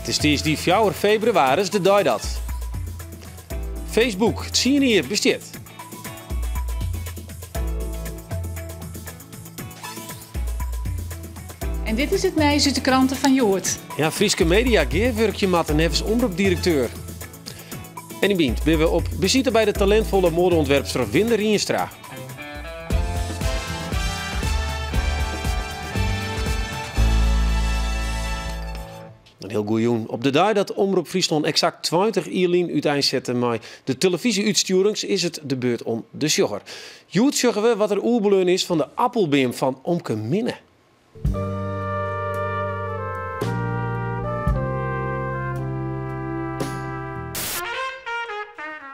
Het is die 4 februari, de dag dat. Facebook, het zien hier bestaat. En dit is het nieuws uit de kranten van Joort. Ja, Frieske Media werk je met een nevens omroepdirecteur. En in Bient ben we op visite bij de talentvolle modeontwerpster Winde Rienstra. Een heel goeie joen. Op de dag dat Omroep Friesland exact 20 ierlien uiteenzette met de televisieuitsturing is het de beurt om de sjogger. Joet zeggen we wat er oerbeleun is van de appelbeem van Omke Minne.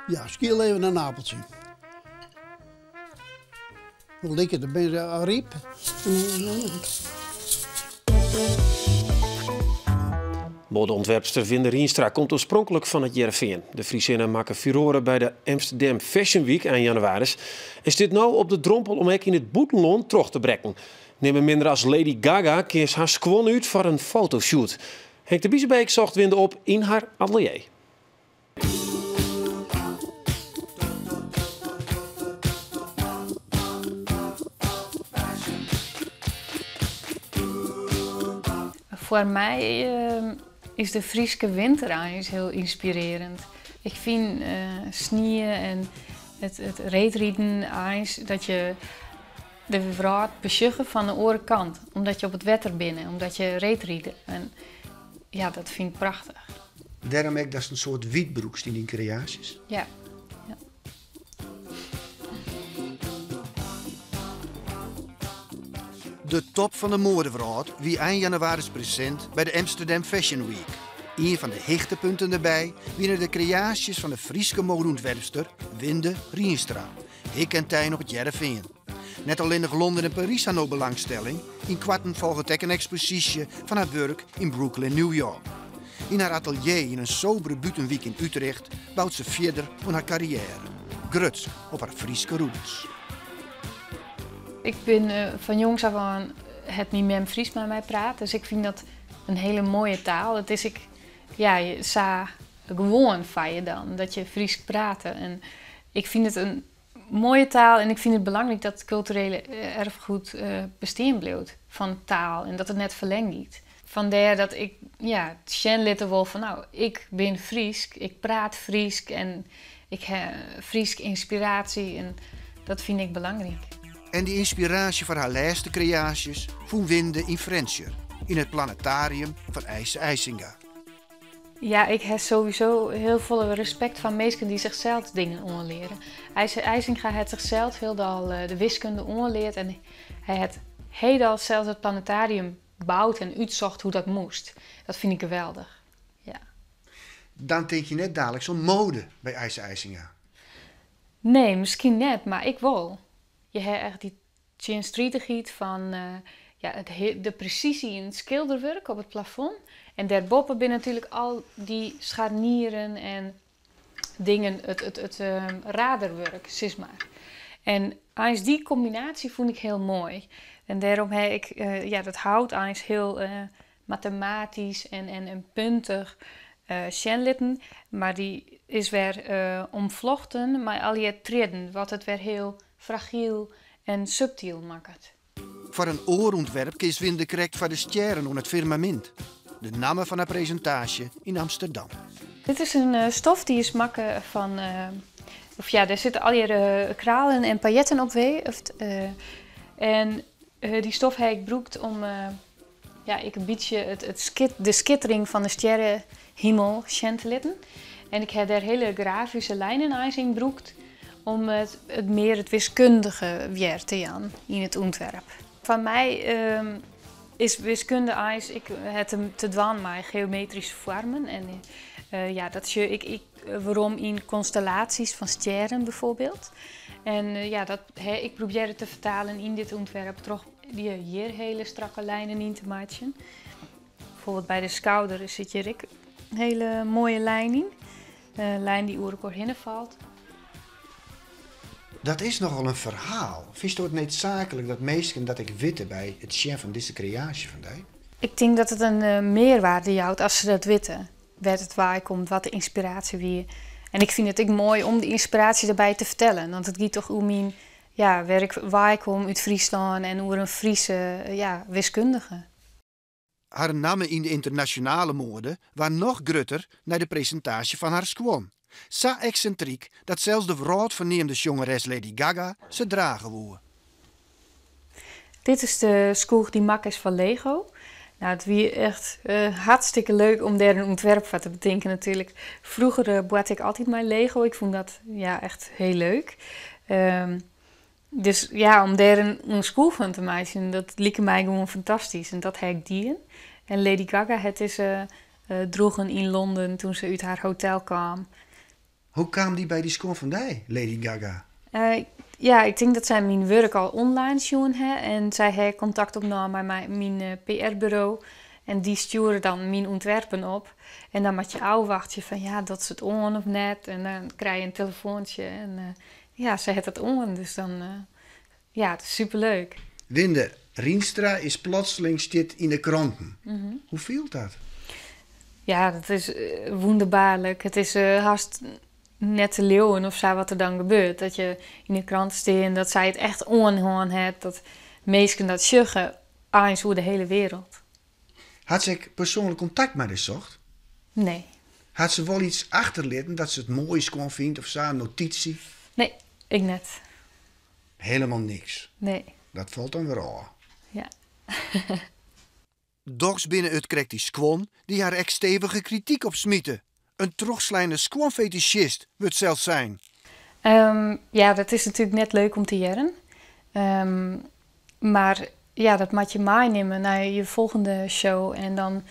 Ja, schil even een appeltje. Hoe lekker, dan ben je al riep. Modeontwerpster Winde Rienstra komt oorspronkelijk van het Jereveen. De Friesinnen maken furoren bij de Amsterdam Fashion Week eind januari. En zit nu op de drompel om in het boetenland terug te brengen. Neem minder als Lady Gaga keert haar squon uit voor een fotoshoot. Henk de Biesebeek zocht Winde op in haar atelier. Voor mij is de Frieske winterreis heel inspirerend. Ik vind sneeuw en het reetrieden ijs dat je de vrouw besjuggen van de andere kant. Omdat je op het wetter bent, omdat je reetrieden. En ja, dat vind ik prachtig. Daarom heb ik dat een soort wietbroeks in die creaties. Ja. De top van de modewereld wie eind januari present bij de Amsterdam Fashion Week. Een van de hoogtepunten erbij winnen de creaties van de Frieske modeontwerpster Winde Rienstra. Ik en Tijn op het Jereveen. Net al in Londen en Parijs aan ook belangstelling. In kwarten volgt ook een expositie van haar werk in Brooklyn, New York. In haar atelier in een sobere buitenweek in Utrecht bouwt ze verder aan haar carrière. Gruts op haar Frieske roots. Ik ben van jongs af aan het niet meer Fries met mij praat, dus ik vind dat een hele mooie taal. Het is je sa gewoon van je dan, dat je Fries praat. En ik vind het een mooie taal en ik vind het belangrijk dat het culturele erfgoed bestaan blijft van taal en dat het net verlengt. Vandaar dat ik het wel van nou, ik ben Fries, ik praat Fries en ik heb Frieske inspiratie en dat vind ik belangrijk. En die inspiratie voor haar laatste creaties vond Winde in Frencher, in het planetarium van IJse IJsinga. Ja, ik heb sowieso heel veel respect van mensen die zichzelf dingen onleren. IJse IJsinga heeft zichzelf heel de wiskunde onleerd en hij heeft heel zelfs het planetarium bouwd en uitzocht hoe dat moest. Dat vind ik geweldig. Ja. Dan denk je net dadelijk zo'n mode bij IJse IJsinga. Nee, misschien net, maar ik wel. Je hebt echt die tjinstrietigheid van de precisie in het schilderwerk op het plafond. En daarboven ben natuurlijk al die scharnieren en dingen, het raderwerk, zeg maar. En eens die combinatie vond ik heel mooi. En daarom heb ik dat hout eens heel mathematisch en puntig sjenlitten. Maar die is weer omvlochten met al die treden, wat het weer heel fragiel en subtiel maakt. Voor een oorontwerp kiest Winde correct voor de sterren op het firmament. De namen van haar presentatie in Amsterdam. Dit is een stof die is maken van... daar zitten al je kralen en pailletten op wee. En die stof heb ik gebruikt om ik een beetje de schittering van de sterrenhemel te laten. En ik heb daar hele grafische lijnen in gebruikt om het meer het wiskundige weer te gaan in het ontwerp. Van mij is wiskunde ijs, ik heb hem te dwan met geometrische vormen. En waarom in constellaties van sterren bijvoorbeeld. En ik probeer het te vertalen in dit ontwerp, toch die hier hele strakke lijnen in te maken. Bijvoorbeeld bij de schouder zit hier een hele mooie lijn in. Een lijn die oer heen valt. Dat is nogal een verhaal. Vind je het noodzakelijk dat meesten dat ik witte bij het chef van deze creatie vandaag? Ik denk dat het een meerwaarde houdt als ze dat weten. Waar het waar komt, wat de inspiratie weer. En ik vind het ook mooi om de inspiratie erbij te vertellen. Want het gaat toch om mijn werk waar ik kom uit Friesland en over een Friese wiskundige. Haar namen in de internationale mode waren nog grutter naar de presentatie van haar squam. Zo excentriek dat zelfs de wereldverneemde jongeres Lady Gaga ze dragen woe. Dit is de skoeg die mak is van Lego. Nou, het was echt hartstikke leuk om daar een ontwerp van te bedenken natuurlijk. Vroeger bood ik altijd mijn Lego. Ik vond dat echt heel leuk. Dus ja, om daar een skoeg van te maken, dat leek mij gewoon fantastisch. En dat heb ik dien. En Lady Gaga, het is droegen in Londen toen ze uit haar hotel kwam. Hoe kwam die bij die squam van die, Lady Gaga? Ik denk dat zij mijn werk al online zien heeft. En zij heeft contact opgenomen met mijn PR-bureau. En die sturen dan mijn ontwerpen op. En dan moet je afwachten van dat is het on of net. En dan krijg je een telefoontje. En zij heeft het on. Dus dan, het is superleuk. Winde Rienstra is plotseling zit in de kranten. Hoe viel dat? Ja, dat is wonderbaarlijk. Het is haast net te leeuwen of zo wat er dan gebeurt. Dat je in de krant staat en dat zij het echt onhoorn hebt. Dat mensen dat zeggen eens over de hele wereld. Had ze persoonlijk contact met haar zocht? Nee. Had ze wel iets achterlaten dat ze het moois kon vinden of zo, een notitie? Nee, ik net. Helemaal niks. Nee. Dat valt dan weer aan. Ja. Dogs binnen het krijgt die squam die haar ex stevige kritiek op smieten. Een terugslijnde squamfetischist wordt zelfs zijn. Dat is natuurlijk net leuk om te jaren. Maar dat moet je meenemen naar je volgende show. En dan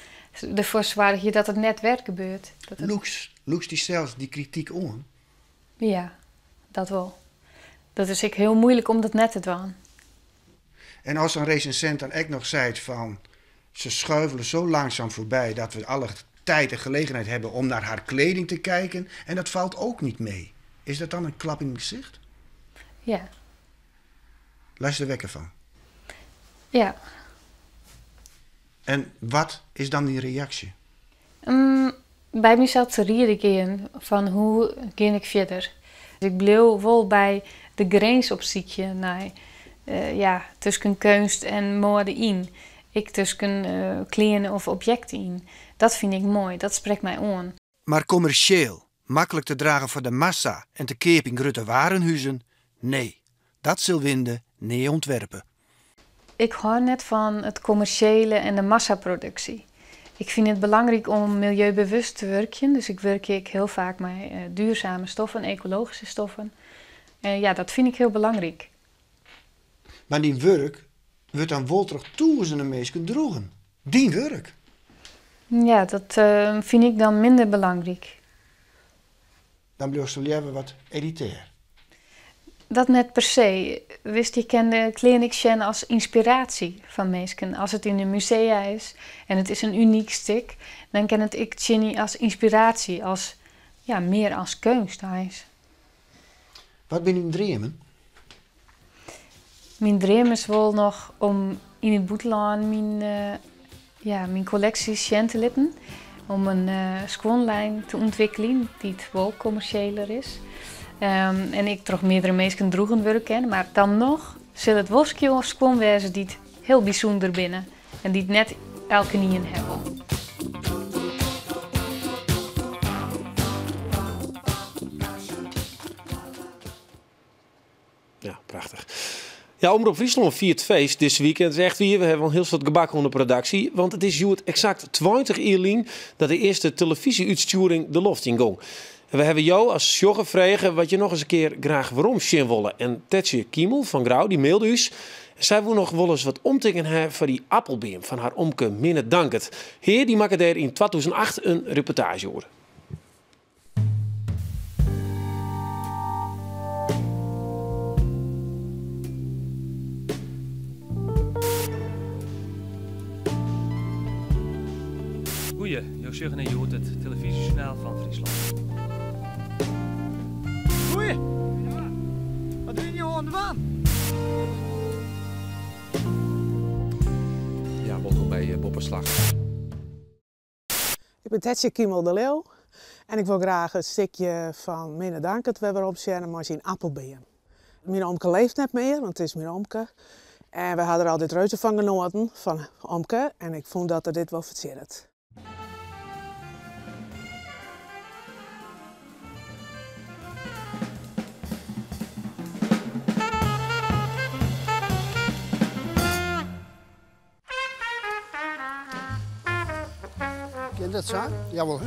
ervoor zorg je dat het net werk gebeurt. Loeks die zelfs die kritiek aan? Ja, dat wel. Dat is heel moeilijk om dat net te doen. En als een recensent dan ook nog zei van... ze schuivelen zo langzaam voorbij dat we alle tijd en gelegenheid hebben om naar haar kleding te kijken. En dat valt ook niet mee. Is dat dan een klap in het gezicht? Ja. Luister er wekker van. Ja. En wat is dan die reactie? Bij mezelf te rieden van hoe ga ik verder. Dus ik bleef wel bij de grens op ziekje naar tussen kunst en mode in. Ik tussen kleren of objecten in. Dat vind ik mooi, dat spreekt mij aan. Maar commercieel, makkelijk te dragen voor de massa en te keep in grote warenhuizen? Nee, dat zal Winde niet ontwerpen. Ik hou net van het commerciële en de massaproductie. Ik vind het belangrijk om milieubewust te werken. Dus ik werk heel vaak met duurzame stoffen, ecologische stoffen. Dat vind ik heel belangrijk. Maar die werk wordt dan wel terug duizenden mensen droegen. Die werk. Ja, dat vind ik dan minder belangrijk. Dan blijft ze liever wat elitair. Dat net per se. Wist je kende kleding als inspiratie van mensen. Als het in een musea is en het is een uniek stuk, dan ken het ik niet als inspiratie, als meer als kunst. Wat ben je dromen? Mijn droom is wel nog om in het buitenland mijn collectie te laten. Om een schoonlijn te ontwikkelen die het wel commerciëler is. En ik toch meerdere mensen droegen willen kennen. Maar dan nog zullen het wel schoon wezen die het heel bijzonder binnen. En die het net elke niet hebben. Ja, prachtig. Ja, Omroep Friesland viert feest dit weekend. Het is echt weer, we hebben al heel veel gebak onder productie. Want het is exact 20 jaar dat de eerste televisieuitsturing de loft in ging. En we hebben jou als jogger vragen wat je nog eens een keer graag waarom zien willen. En Tetje Kiemel van Grauw, die mailde us. Zij wil nog wel eens wat omtekenen hebben voor die appelbeam van haar omke Minne Dankert. Heer, die maakte daar in 2008 een reportage over. Goeie, Josjuggen en je hoort het televisiejournaal van Friesland. Goeie! Wat doe je aan de baan? Ja, welkom bij Bopperslag. Ik ben Tetje Kiemel de Leeuw en ik wil graag een stukje van Minne Dankert weer opzetten, maar zijn appelbeer. Mijn omke leeft net meer, want het is mijn omke. En we hadden er altijd reuze van genoten van omke en ik vond dat er dit wel verzet. Ken dat zo? Jawel. Hè?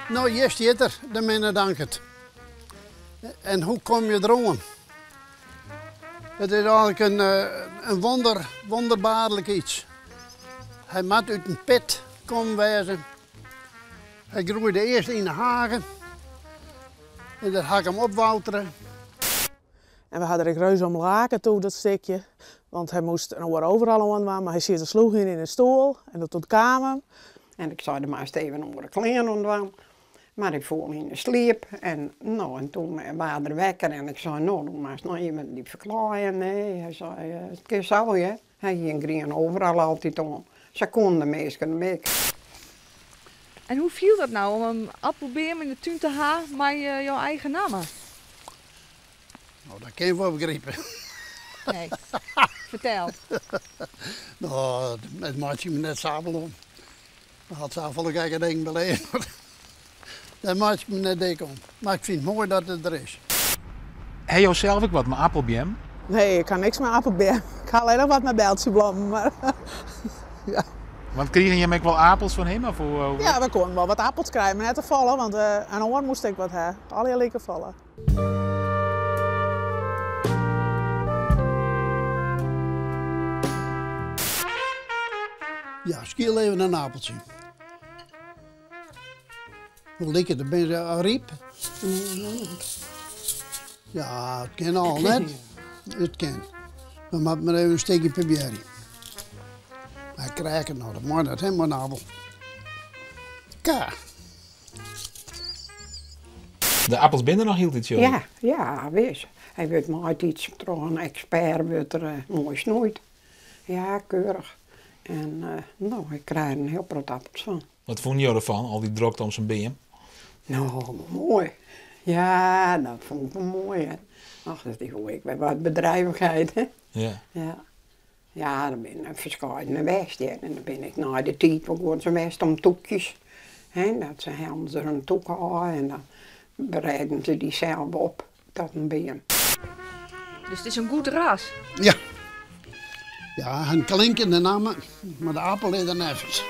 Nou, hier staat er, de Minne Dankert. En hoe kom je erom? Het is eigenlijk een wonderbaarlijk iets. Hij moet uit een pit komen wezen. Hij groeide eerst in de hagen. En dat ga ik hem opwouteren. En we hadden er reuze om laken toe, dat stukje. Want hij moest er overal aan, maar hij zit er sloeg in de stoel en dat ontkam hem. En ik zei er maar eens even onder de kleren ontwam. Maar ik voelde me in de sleep. En toen waren er wekker en ik zei, nou, doe maar eens nog even die verklaren. Nee, hij zei, het kan zo, hè. Hij ging grien overal altijd om. Ze konden meestal mee. En hoe viel dat nou om een appelbeer in de tuin te halen met jouw eigen naam? Nou, dat kan je wel begrijpen. Nee, vertel. Nou, het maakt je me net sabel om. Dat had zelf wel een ding beleven. Dat maakt me net dik om. Maar ik vind het mooi dat het er is. Heb je zelf ook wat met appelbeer? Nee, ik kan niks met appelbeer. Ik ga alleen nog wat met bijltjeblommen, maar ja. Want kregen je wel appels van hem? Of hoe? Ja, we konden wel wat appels krijgen, maar net te vallen, want aan oor moest ik wat hebben. Alle lieken vallen. Ja, schil even een appeltje. Hoe lekker, dan ben je al riep. Ja, het kan al net. Het kan. Dan maak maar even een steekje peperrie. Hij krijgt het nou, dat moet dat helemaal een appel. Ka. De appels binnen nog hield het, joh? Ja, wees. Hij wordt nooit iets, toch een expert, wordt er mooi snoeit. Ja, keurig. En ik krijg er een heel prot appels van. Wat vond je ervan, al die drokte om zijn been? Nou, mooi. Ja, dat vond ik wel mooi. Hè. Ach, dat is hoe ik bij wat bedrijvigheid. Hè. Ja. Ja, dan ben ik verschillende west. En dan ben ik naar de tijd gewoon zo best om toekjes. Hè, dat ze helemaal er een toek hadden en dan bereiden ze die zelf op tot een been. Dus het is een goed ras? Ja. Ja, een klinkende naam, maar de appel is er nevens.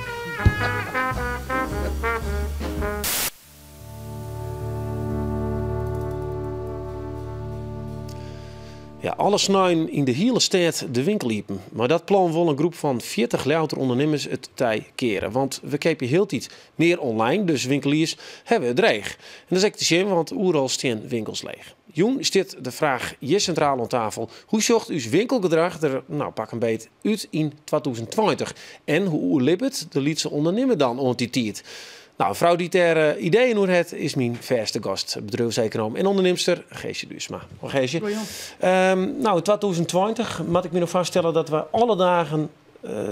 Ja, alle snuien in de hele stad de winkel liepen. Maar dat plan wil een groep van 40 louter ondernemers het tij keren. Want we kepen heel tijd meer online, dus winkeliers hebben het dreig. En dat is echt te zien, want overal staan winkels leeg. Joen stiet de vraag hier centraal aan tafel. Hoe zocht uw winkelgedrag er, pak een beet, uit in 2020? En hoe liep het de Lietse ondernemer dan onder die tijd? Nou, een vrouw die ter ideeën over het is mijn verste gast, bedrijfseconoom en onderneemster Geesje Duursma. Geesje. In 2020 moet ik me nog vaststellen dat we alle dagen,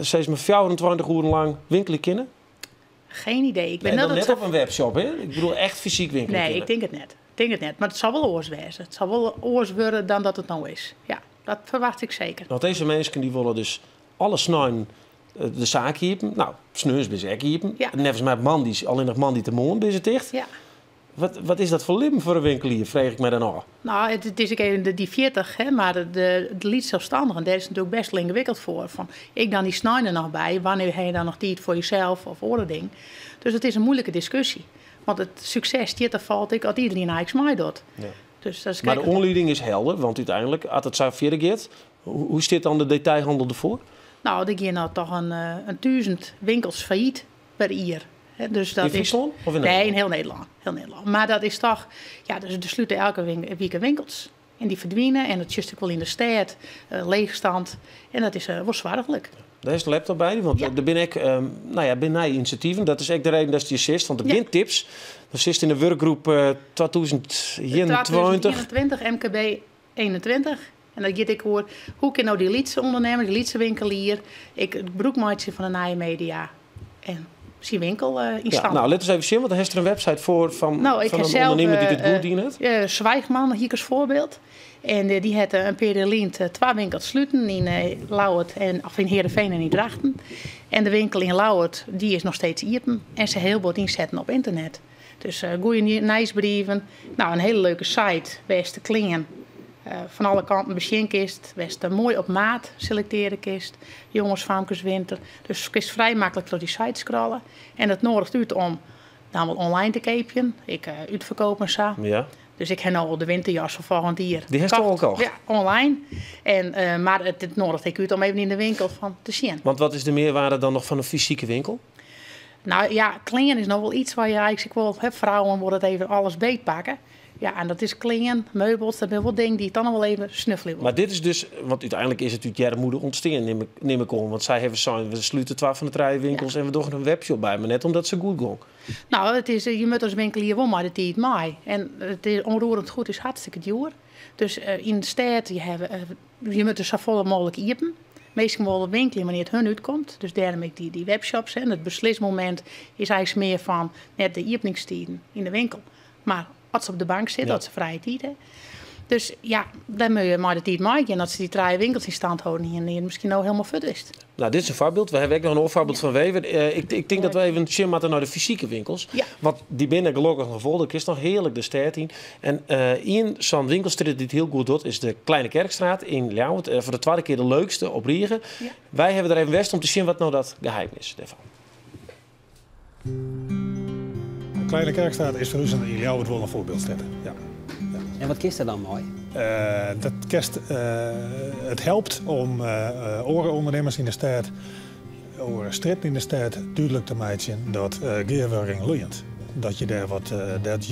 steeds maar 24 uur lang winkelen kunnen. Geen idee. Ik ben net op een webshop, hè? Ik bedoel echt fysiek winkelen. Nee, ik denk het net. Maar het zal wel oors wezen. Het zal wel oors worden dan dat het nou is. Ja, dat verwacht ik zeker. Want deze mensen die willen dus alle snuien de zaak hiepen. Nou, sneus bij zaak hiepen. Ja. Nevens met man die alleen nog man die te moon bij ze dicht. Ja. Wat is dat voor lim voor een winkelier, vreeg ik me dan af. Nou, het is even die 40, hè, maar de lied zelfstandigen, daar is het natuurlijk best wel ingewikkeld voor. Van, ik dan die snijden nog bij, wanneer heb je dan nog tijd voor jezelf of andere ding. Dus het is een moeilijke discussie. Want het succes, dit valt ik als iedereen eigenlijk mij doet. Ja. Dus dat is maar de onleiding is helder, want uiteindelijk, als het zo verder gaat, hoe staat dan de detailhandel ervoor? Nou, er gaan nou toch een 1000 winkels failliet per jaar. He, dus dat in Friesland? Is, of in nee, in heel Nederland. Maar dat is toch... Ja, dus er sluiten elke week winkels. En die verdwijnen. En het is ook wel in de stad. Leegstand. En dat is wel zwaarlijk. Daar is de laptop bij, want er ben ik, ben initiatieven. Dat is ook de reden dat je zegt, want er zijn tips. Dan zit in de werkgroep 2021 MKB 21. En dan get ik hoor, hoe kan nou die Lietse ondernemer, die Lietse winkelier, ik broekmaatje van de nieuwe media en zie winkel in stand. Nou, let eens even zien, want er is er een website voor van een ondernemer die dit goed dient. Zwijgman, hier als voorbeeld. En die had een periode 2 winkels sluiten in Lauwert in Heerenveen en in Drachten. En de winkel in Lauwert, die is nog steeds open. En ze heel wat inzetten op internet. Dus goede nieuwsbrieven. Nou, een hele leuke site, wees te klingen. Van alle kanten bezinkist, wees mooi op maat selecteren kist. Jongens, famkes, winter. Dus het is vrij makkelijk door die site scrollen. En dat nodigt uit om dan wel online te kopen. Ik uitverkopen zo. Ja. Dus ik heb nu al de winterjas van volgend jaar. Die heeft al gekocht? Ja, online. En, maar het nodigt ik uit om even in de winkel van te zien. Want wat is de meerwaarde dan nog van een fysieke winkel? Nou ja, klingen is nog wel iets waar je eigenlijk wel hebt. Vrouwen worden het even alles beetpakken. Ja, en dat is klingen, meubels, dat zijn wel dingen die het dan nog wel even snuffelen. Maar dit is dus, want uiteindelijk is het natuurlijk Jermoede ontstaan, neem ik om. Want zij hebben zo'n, we sluiten 12 van de 3 winkels en we doen een webshop bij, maar net omdat ze goed gaan. Nou, het is, je moet als winkelier wel maar de tijd mee. En het is onroerend goed, is hartstikke duur. Dus in de stad, je moet er zo vol mogelijk iepen. Meestal wel winkelen wanneer het hun uitkomt. Dus daarom ik die webshops. En het beslismoment is eigenlijk meer van net de iepeningstijden in de winkel. Maar als ze op de bank zitten, dat ze vrije tijd hebben. Dus ja, dan moet je maar de tijd maken. En dat ze die 3 winkels in stand houden en je misschien nou helemaal fut is. Nou, dit is een voorbeeld. We hebben ook nog een voorbeeld van Wever. Ik denk dat we even zien naar de fysieke winkels. Ja. Want die binnen gelukkig nog vol. Er is nog heerlijk de stad in. En in zo'n winkelstraat die het heel goed doet, is de Kleine Kerkstraat in Ljouwert. Voor de 2e keer de leukste op Riegen. Ja. Wij hebben er even west om te zien wat nou dat geheim is daarvan. De Kleine Kerkstraat is voor ons in Ljouwert wel een voorbeeldstad. Ja. En wat kiest er dan mooi? Het helpt om ondernemers in de stad, stritten in de stad, duidelijk te maken dat geerwerking loeit. Dat je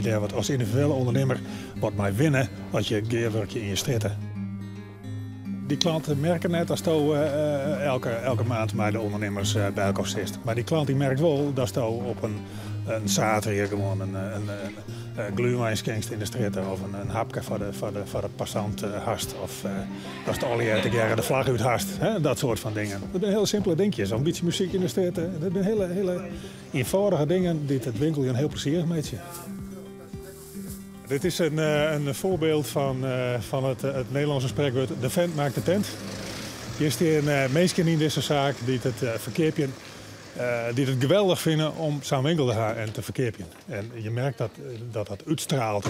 daar wat als individuele ondernemer wat mee winnen als je geerwerkje in je stritten. Die klanten merken net als je elke maand met de ondernemers bij elkaar zit. Maar die klant die merkt wel dat je op een zaterdag gewoon een gluwijnskengst in de straat of een hapje voor de passant hast. Of dat je al de vlag uit hast. Dat soort van dingen. Dat zijn heel simpele dingetjes. Een beetje muziek in de straat. Dat zijn hele eenvoudige dingen die het winkel een heel plezierig maakt. Dit is een voorbeeld van het Nederlandse spreekwoord: de vent maakt de tent. Hier staan mensen in deze zaak die het verkeerpje. Die het geweldig vinden om zo'n winkel te gaan en te verkeerpen. En je merkt dat uitstraalt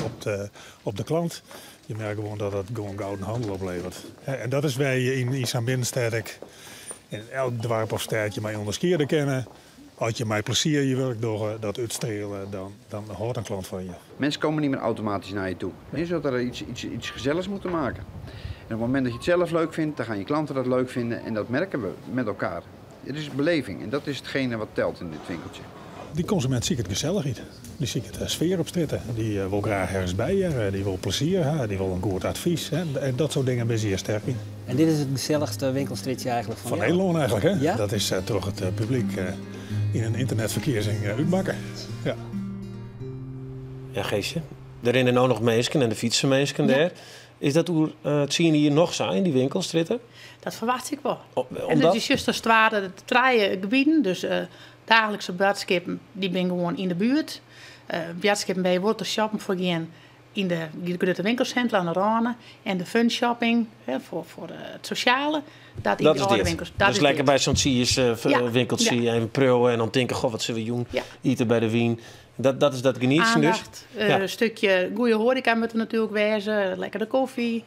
op de klant. Je merkt gewoon dat het gewoon gouden handel oplevert. En dat is waar je in zo'n binnenstad in elk dorp of stadje mee onderscheiden kennen. Als je met plezier je werk door dat uitstrelen, dan hoort een klant van je. Mensen komen niet meer automatisch naar je toe. Je zult er iets gezelligs moeten maken. En op het moment dat je het zelf leuk vindt, dan gaan je klanten dat leuk vinden. En dat merken we met elkaar. Het is beleving en dat is hetgene wat telt in dit winkeltje. Die consument ziet het gezellig niet. Die ziet het sfeer opstritten. Die wil graag ergens bij je, die wil plezier hebben, die wil een goed advies. Hè. En dat soort dingen ben je zeer sterk in. En dit is het gezelligste winkelstritje eigenlijk van Nederland eigenlijk, hè? Ja? Dat is toch het publiek in een internetverkeersing uitmaken. Ja. Ja, Geesje. Er rennen nou nog mensen en de fietsenmensen daar. Is dat hoe het zien hier nog zijn, die winkelstritten? Dat verwacht ik wel. En dat is juist als het ware de 3 gebieden. Dus dagelijkse boodschappen, die ben gewoon in de buurt. Boodschappen bij wordt te shoppen voor gaan in de grote winkelcentra aan de Rane. En de fun shopping voor het sociale. Dat is dit. Winkels. Dat dus is lekker bij zo'n winkeltje even prullen en dan denken, goh, wat zullen we doen? Ja. Eten bij de wien. Dat is dat genieten dus. Een stukje goede horeca moeten we natuurlijk wezen. Lekkere koffie.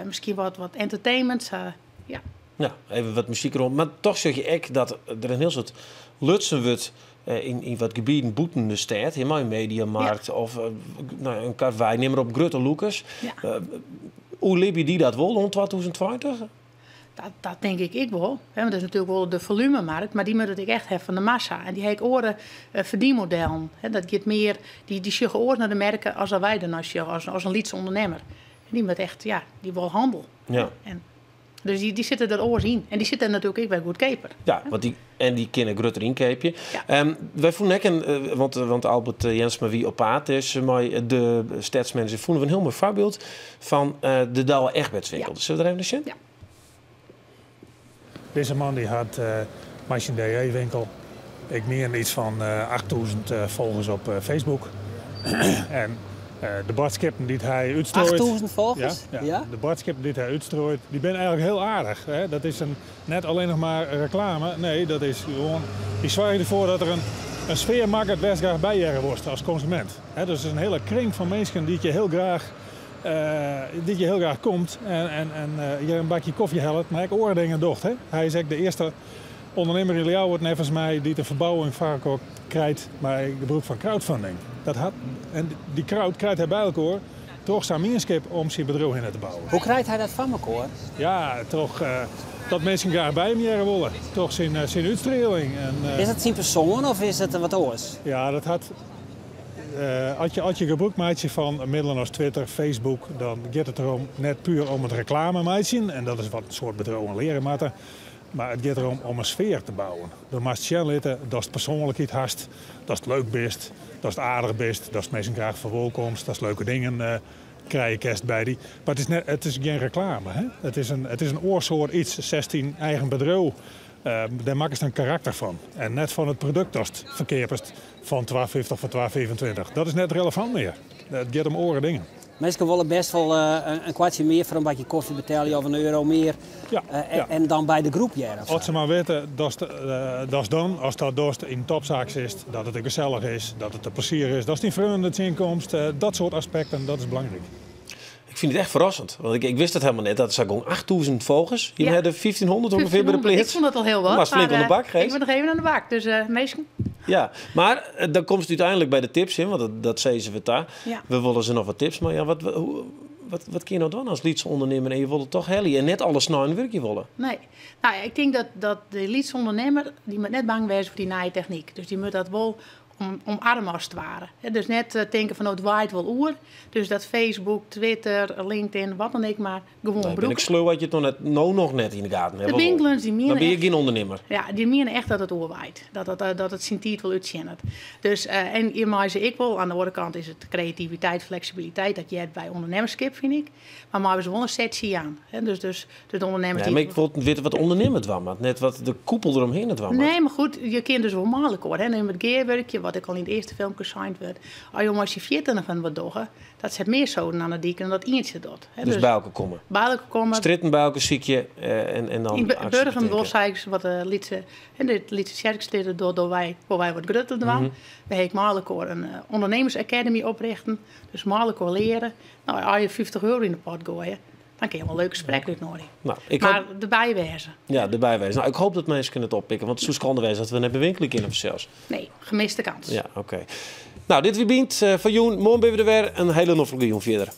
Misschien wat entertainment. Ja, even wat muziek rond. Maar toch zeg je ook dat er een heel soort lutsen wordt in wat gebieden boeten de stad. Helemaal in Mediamarkt of een karwei. Neem maar op Grutte Lucas. Ja. Hoe leef je die dat wel rond 2020? Dat denk ik wel. Dat is natuurlijk wel de volumemarkt, maar die moet het echt hebben van de massa. En die heeft oren verdienmodellen. Dat gaat meer, die sjuggen oren naar de merken als wij dan als een Lietse ondernemer. En die moet echt, die wil handel. Ja. Dus die zitten er oors in. En die zitten natuurlijk ook bij goedkoper. Ja, want die kunnen groter inkopen. Ja. Wij voelen ook, want Albert Jensma wie op paard is, maar de stadsmensen vonden we een heel mooi voorbeeld van de Douwe Egbertswinkel. Ja. Zullen we er even zien? Ja. Deze man die had bij zijn DE-winkel, ik meer iets van 8000 volgers op Facebook. En de bordskippen die hij uitstrooit... 8000 volgers? Ja. De bordskippen die hij uitstrooit, die zijn eigenlijk heel aardig. Hè? Dat is net alleen nog maar reclame. Nee, dat is gewoon... Die zorgen ervoor dat er een sfeer maakt het best graag bij je wordt als consument. Hè? Dus het is een hele kring van mensen die je heel graag komt en je een bakje koffie helpt, maar ik oordingen docht. Hè? Hij is echt de eerste ondernemer in Ljouwert, nevens mij, die de verbouwing vaak ook krijgt bij gebruik van crowdfunding. En die crowd krijgt hij bij elkaar toch zijn meerskip om zijn bedrijf in te bouwen. Hoe krijgt hij dat van elkaar? Ja, toch dat mensen graag bij hem willen. Toch zijn uitstraling. Is het zijn persoon of is het wat anders? Ja, dat had... Als je gebruik maakt van middelen als Twitter, Facebook, dan gaat het erom net puur om het reclame maken. En dat is wat soort bedrijven leren moeten. Maar het gaat erom om een sfeer te bouwen. Door maar te litten, dat is persoonlijkheid hast, dat is leuk best, dat is aardig best, dat is mensen graag verwelkomst, dat is leuke dingen krijgen bij die. Maar het is geen reclame. Hè? Het is een oorsoort iets, 16 eigen bedrijf. Daar maken ze een karakter van. En net van het product als het verkeerd van 12,50 voor 12,25. Dat is net relevant meer. Het gaat om oren dingen. Mensen willen best wel een kwartje meer voor een bakje koffie betalen of €1 meer. Ja, en dan bij de groep jaren. Als ze maar weten dat dan, als dat in topzaak is, dat het gezellig is, dat het een plezier is, dat is niet vreemd inkomst, dat soort aspecten, dat is belangrijk. Ik vind het echt verrassend, want ik wist het helemaal net. Dat zijn gewoon 8000 volgers. Je hebt 1500 ongeveer bij de pleert. Ik vond dat al heel wat. Maar flink aan de bak, ik ben nog even aan de bak, dus meestal. Ja, maar dan komt het uiteindelijk bij de tips in, want dat zei ze daar. Ja. We willen ze nog wat tips, maar ja, wat kun je nou dan als lietsondernemer en je wil het toch helly en net alles snel in werkje willen? Nee, nou ja, ik denk dat de lietsondernemer, die moet net bang wezen voor die nieuwe techniek. Dus die moet dat wel omarmen als het ware. Dus net denken van het waait wel oer. Dus dat Facebook, Twitter, LinkedIn, wat dan ik maar gewoon broeken. Ben ik sluw wat je het nog net in de gaten hebt. De winkels die menen. Dan ben je geen ondernemer. Ja, die menen echt dat het oer waait. Dat het zijn tijd wel uitzien. Dus en hiermee zeg ik wel, aan de andere kant is het creativiteit, flexibiliteit. Dat je het bij ondernemerskip, vind ik. Maar we hebben ze wel een setje aan. Dus de ondernemers. Ja, maar ik wil weten wat ondernemer het was, net wat de koepel eromheen het was. Nee, maar goed, je kunt dus wel makkelijk hoor. Nu met gearwerkje, wat ik al in het eerste film gesigned werd. Als je 14 van wat doggen, dat zet meer zoden aan de dieken dan dat eentje doet. Dus bij elkaar komen. Bij elkaar komen. Stritten bij elkaar zie je en dan. In Burgum was eigenlijk wat de Lietse Sjerksteden door wij wat groter doen. We hebben makkelijk een ondernemersacademy oprichten. Dus makkelijk leren. Nou, als je €50 in de pot gooien, dan kun je wel een leuk gesprek uitnodigen. Nou, maar erbij wezen. Ja, erbij wezen. Nou, ik hoop dat mensen kunnen het oppikken. Want het kan wezen dat we net bewinkelen kunnen of zelfs. Nee, gemiste kans. Ja, oké. Nou, dit weekend van Joen. Morgen ben we er weer. Een hele noffelijke Joen verder.